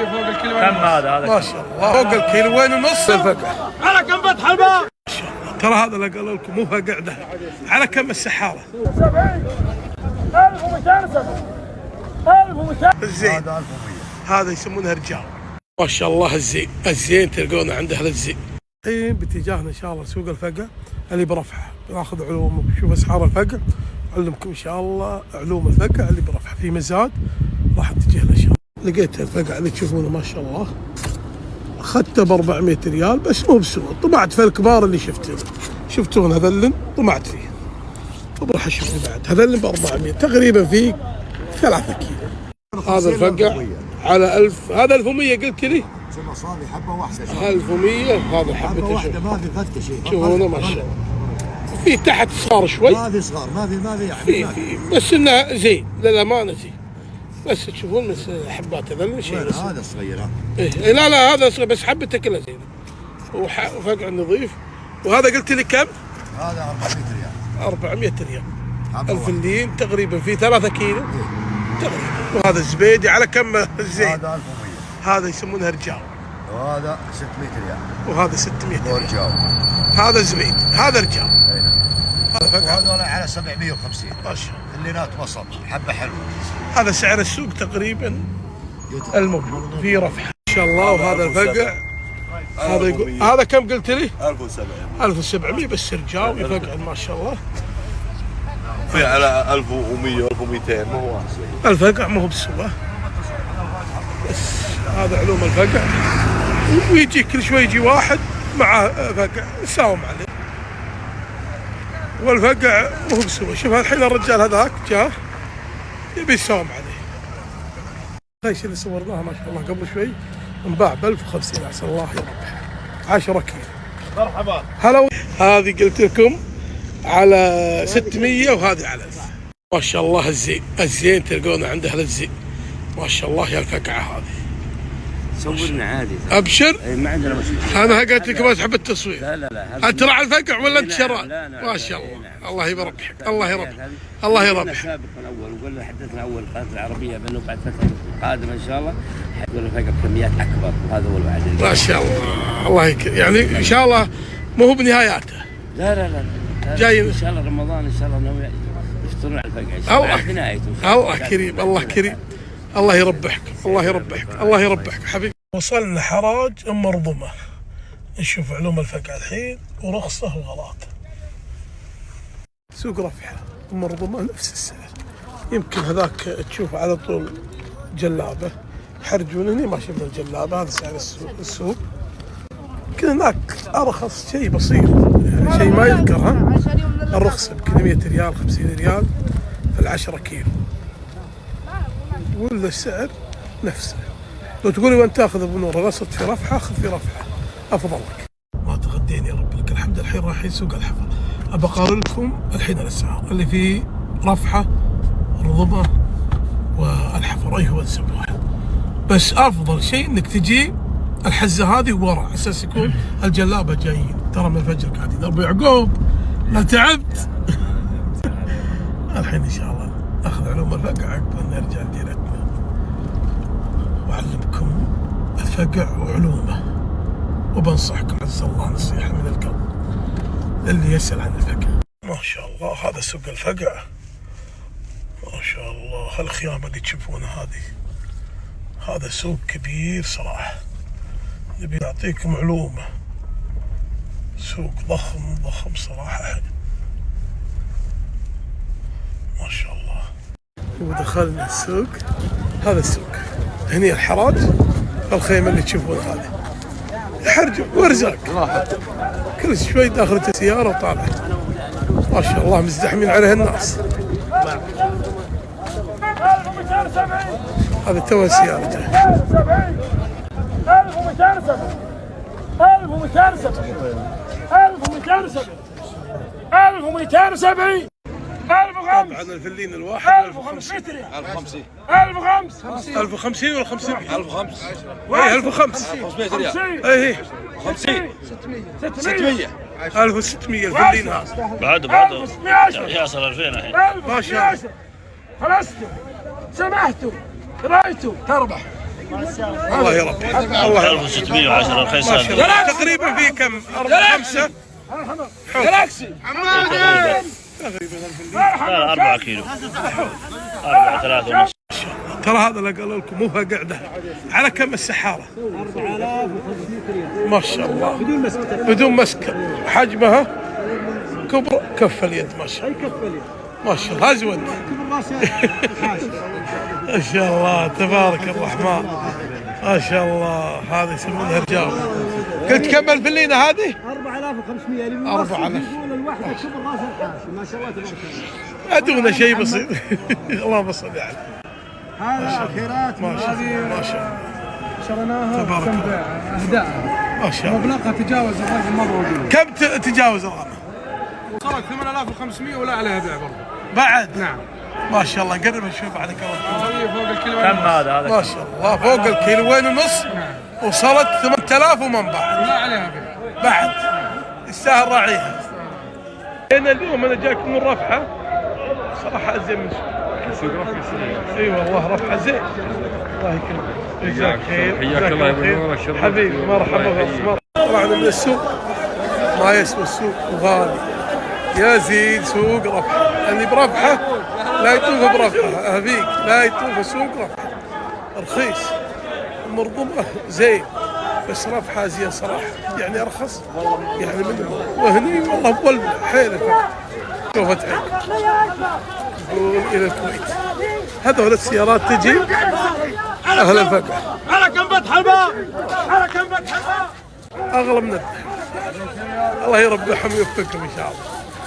هذه فوق الكيلو كم هذا ما شاء الله فوق الكيلوين ونص الفقع. على كم فتح الباب؟ ترى هذا اللي قالوا لكم مو فقع ده. على كم السحاره؟ 1200 الزين هذا يسمونها رجال ما شاء الله. الزين تلقونه عند اهل الزين. الحين باتجاهنا ان شاء الله سوق الفقع اللي برفحه، بناخذ علوم ونشوف اسعار الفقع، اعلمكم ان شاء الله علوم الفقع اللي برفحه في مزاد راح اتجه له ان شاء الله. لقيت الفقع اللي تشوفونه ما شاء الله اخذته ب 400 ريال بس مو بسوء. طمعت في الكبار اللي شفتون هذلن طمعت فيه. طب راح اشوف بعد هذلن ب 400 تقريبا في 3 كيلو. هذا الفقع على 1000. هذا 1100 قلت لي؟ مصابي حبه واحده 1100 هذا حبه واحده ما في فتة شيء. شوفونا ما شاء الله. في تحت صغار شوي. ما في صغار ما في يعني في بس انه زين للامانه زين. بس تشوفون بس حبات هذا شيء. هذا صغير ها؟ إيه لا هذا صغير بس حبته كلها زين. وفقع نظيف. وهذا قلت لي كم؟ هذا 400 ريال. 400 ريال. الفلين تقريبا في 3 كيلو تقريبا. وهذا الزبيدي على كم الزين؟ هذا 1100. هذا يسمونها رجال. وهذا 600 ريال. وهذا 600 ريال. ورجال. هذا زبيد هذا رجال. هذا فقع. وهذول على 750. ما شاء الله. اللينات وسط حبه حلوه. هذا سعر السوق تقريبا الموجود في رفحه ان شاء الله. وهذا الفقع هذا يقول هذا كم قلت لي؟ 1700 بس رجال يفقع ما شاء الله. في على 1100 1200 ما هو الفقع ما هو بسوء. بس هذا علوم الفقع. ويجي كل شوي يجي واحد مع فقع يساوم عليه. والفقع ما هو بسوء. شوف الحين الرجال هذاك جاء يبي يساوم عليه. الخيش اللي صورناها ما شاء الله قبل شوي انباع ب 1050 عسى الله يربح 10 كيلو. مرحبا. هلا. هذه قلت لكم على 600 وهذه على 1000. ما شاء الله الزين تلقونه عند اهل الزين ما شاء الله. يا الفقعه هذه صورنا عادي. ابشر. ما عندنا مشكله. انا قلت لك ما تحب التصوير. لا انت راعي الفقع ولا انت شراء؟ لا ما شاء الله. الله يربحك. الله قلنا يربحك. سابقا اول وقلنا حدثنا اول القناه العربيه بانه بعد فتره قادمه ان شاء الله حيكون الفقع بكميات اكبر وهذا هو الوعد. ما شاء الله. الله يعني ان شاء الله مو هو بنهاياته. لا جاي ان شاء الله رمضان ان شاء الله ناوي يفطرون على الفقع ان شاء الله. بنهايته. الله كريم. الله كريم. الله يربحك. الله يربحك. الله يربحك حبيبي. وصلنا حراج ام مرضمه. نشوف علوم الفقع الحين ورخصه وغلاط. سوق رفحه ام مرضمه نفس السعر. يمكن هذاك تشوف على طول جلابه يحرجون. هنا ما شفنا الجلابه. هذا سعر السوق. يمكن هناك ارخص شيء بسيط يعني شيء ما يذكر. ها الرخصه يمكن 100 ريال 50 ريال في 10 كيلو. ولا السعر نفسه. لو تقولي وين تاخذ ابو نور الاسد في رفحه خذ في رفحه افضل لك. ما تغديني يا رب لك الحمد. الحين رايحين سوق الحفر. ابى اقارن لكم الحين الاسعار اللي في رفحه رضبه والحفر اي هو انسب واحد. بس افضل شيء انك تجي الحزه هذه ورا على اساس يكون الجلابه جايين. ترى من الفجر قاعدين. ابو يعقوب لا تعبت. الحين ان شاء الله اخذ علوم الفقع عقب نرجع ديرتنا واعلمكم الفقع وعلومه. وبنصحكم عز الله نصيحه من القلب اللي يسال عن الفقع. ما شاء الله هذا سوق الفقع ما شاء الله. هالخيام اللي تشوفونها هذا سوق كبير صراحه. نبي نعطيكم علومه. سوق ضخم صراحه. ما شاء الله. ودخلنا السوق. هذا السوق هني الحراج. الخيمه اللي تشوفونها هذه حرج وارزاق. كل شوي داخلة السيارة وطالع. ما شاء الله مزدحمين عليها الناس. هذا تو السيارة جاي. 1270 1270 1270 طبعا الفلين الواحد 1500 ريال 1050 1050 ولا 500 1005 اي 1005 500 ريال اي 50 600 1600 الفلين هذا بعد يصل 2000 الحين. ما شاء الله. خلصتوا سمحتوا رايتوا تربح. الله يربي الله يربي 1610 رخيص ما شاء هذا. الله. تقريبا في كم 4 5 جلاكسي لا 4 كيلو 4 3 ونص. ترى هذا اللي قالوا لكم مو قاعده على كم السحاره 4500 ريال ما شاء الله بدون مسكة. بدون مسكه حجمها كبر كف اليد ما شاء الله كف اليد ما شاء الله ازود كبر راسه حاشي. ما شاء الله تبارك الرحمن ما شاء الله هذه يسمونها رجال. قلت كم الفلينه هذه؟ 4500 اللي 4000. يقول الواحد كبر راسه الحاشي ما شاء الله تبارك الله. ادونا شيء بسيط اللهم صل على هذا خيرات ما شاء الله ما شاء الله شريناها تبارك كم الله. بيع اهداء ما شاء الله مبلغها تجاوز الرقم مره وقيل. كم تجاوز الغنم؟ وصلت 8500 ولا عليها بيع برضه. بعد نعم ما شاء الله قرب نشوف بعد كم فوق الكيلو. كم هذا؟ ما شاء الله فوق الكيلوين ونص وصلت 8000 ومن بعد لا عليها بيع. بعد يستاهل راعيها. انا اليوم انا جاك من رفحه صراحه ازين من سوق رفحه. اي والله رفحه زين الله يكرمك جزاك خير حياك الله يا حبيبي مرحبا غصمر. طلعنا من السوق ما يسوى السوق وغالي يزيد سوق رفحه اللي برفحه لا يطوف برفحه هذيك لا يطوف سوق رفحه رخيص مرضمه زين بس رفحه زين صراحه يعني ارخص يعني من وهني والله بولع حيله شوف تعيد يقول الى الكويت هذول السيارات تجي اهل الفقع على كم فتح الباب على كم فتح الباب اغلى من الله يربحهم ويوفقهم ان شاء الله.